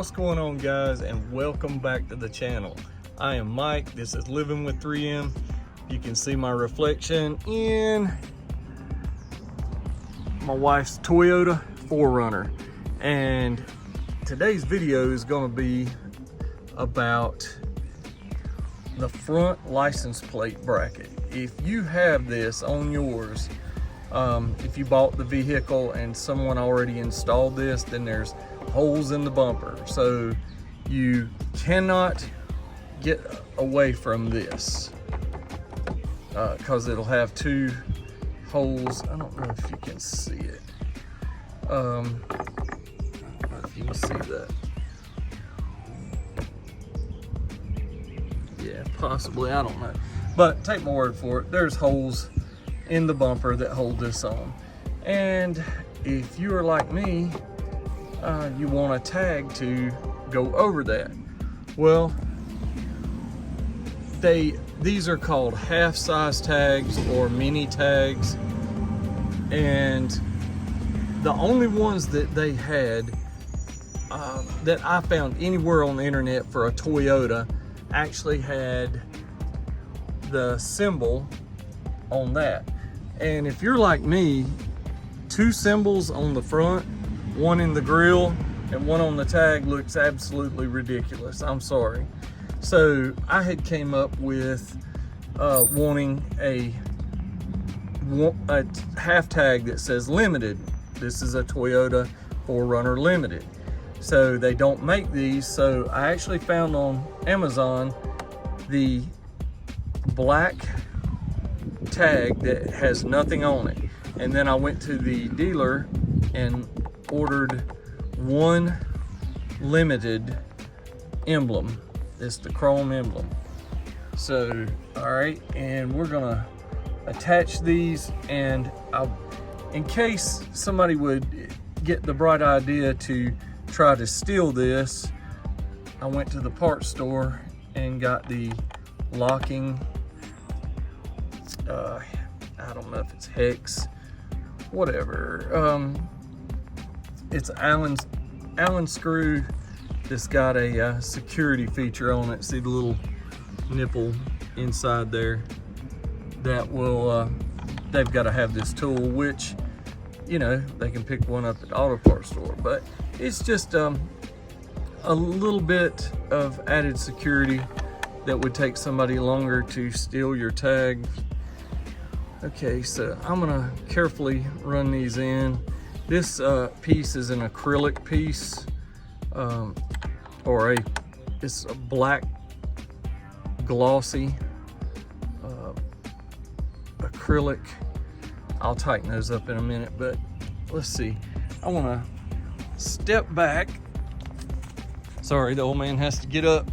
What's going on, guys, and welcome back to the channel. I am Mike. This is Living with 3M. You can see my reflection in my wife's Toyota 4Runner, and today's video is going to be about the front license plate bracket. If you have this on yours, if you bought the vehicle and someone already installed this, then there's holes in the bumper, so you cannot get away from this because it'll have two holes. I don't know if you can see it. I don't know if you can see that. Yeah, possibly, I don't know, but take my word for it, there's holes in the bumper that hold this on. And if you are like me, you want a tag to go over that. Well, these are called half-size tags or mini tags, and the only ones that they had that I found anywhere on the internet for a Toyota actually had the symbol on that. And if you're like me, two symbols on the front, one in the grill and one on the tag, looks absolutely ridiculous. I'm sorry. So I had came up with wanting a half tag that says limited. This is a Toyota 4Runner limited. So they don't make these, so I actually found on Amazon the black tag that has nothing on it. And then I went to the dealer and ordered one limited emblem. It's the chrome emblem. So, all right, and we're gonna attach these, and in case somebody would get the bright idea to try to steal this, I went to the parts store and got the locking, I don't know if it's hex, whatever. It's an Allen screw that's got a security feature on it. See the little nipple inside there? That will, they've got to have this tool, which, you know, they can pick one up at the auto parts store, but it's just a little bit of added security that would take somebody longer to steal your tag. Okay, so I'm gonna carefully run these in. This piece is an acrylic piece, it's a black glossy acrylic. I'll tighten those up in a minute, but let's see. I wanna step back. Sorry, the old man has to get up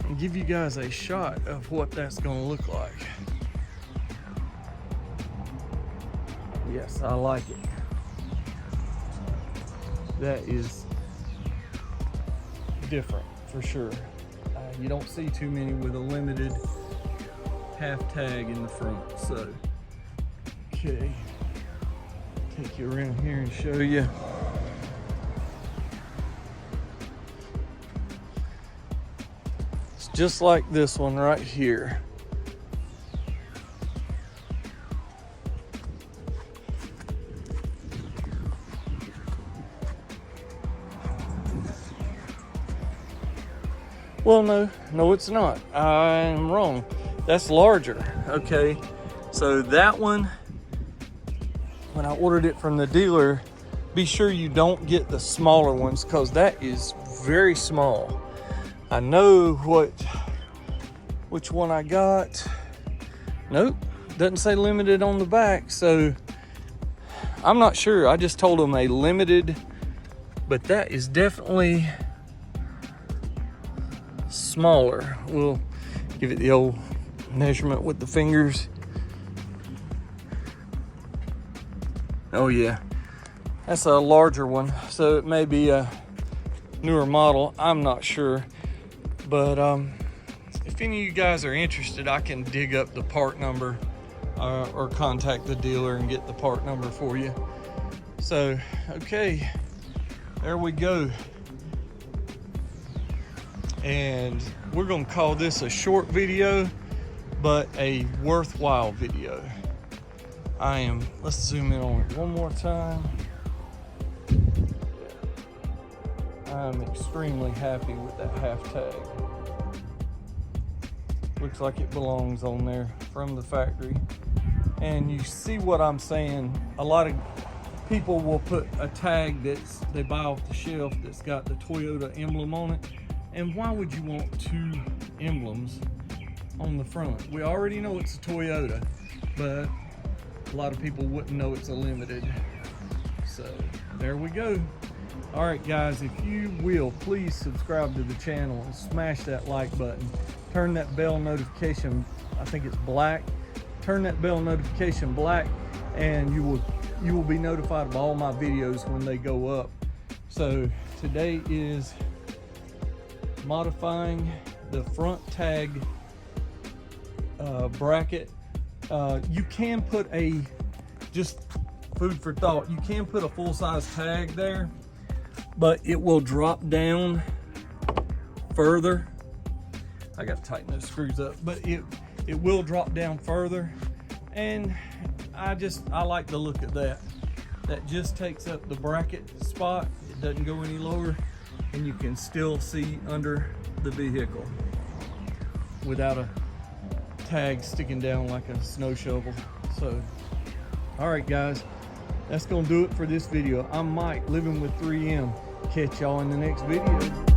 and give you guys a shot of what that's gonna look like. Yes, I like it. That is different for sure. You don't see too many with a limited half tag in the front. So, okay, take you around here and show you. It's just like this one right here. Well, no, it's not. I'm wrong. That's larger. Okay, so that one, when I ordered it from the dealer, be sure you don't get the smaller ones, because that is very small. I know which one I got. Nope, doesn't say limited on the back, so I'm not sure. I just told them a limited, but that is definitely smaller. We'll give it the old measurement with the fingers. Oh yeah, that's a larger one, so it may be a newer model, I'm not sure. But if any of you guys are interested, I can dig up the part number or contact the dealer and get the part number for you. So, okay, there we go. And we're gonna call this a short video, but a worthwhile video. Let's zoom in on it one more time. I'm extremely happy with that half tag. Looks like it belongs on there from the factory. And you see what I'm saying? A lot of people will put a tag they buy off the shelf that's got the Toyota emblem on it. And why would you want two emblems on the front? We already know it's a Toyota, but a lot of people wouldn't know it's a limited. So there we go. All right, guys, if you will, please subscribe to the channel and smash that like button. Turn that bell notification, I think it's black. Turn that bell notification black, and you will be notified of all my videos when they go up. So today is modifying the front tag bracket. You can put just food for thought, you can put a full-size tag there, but it will drop down further. I got to tighten those screws up, but it will drop down further, and I like the look of that. That just takes up the bracket spot. It doesn't go any lower, and you can still see under the vehicle without a tag sticking down like a snow shovel. So, all right, guys, that's gonna do it for this video. I'm Mike, living with 3M. Catch y'all in the next video.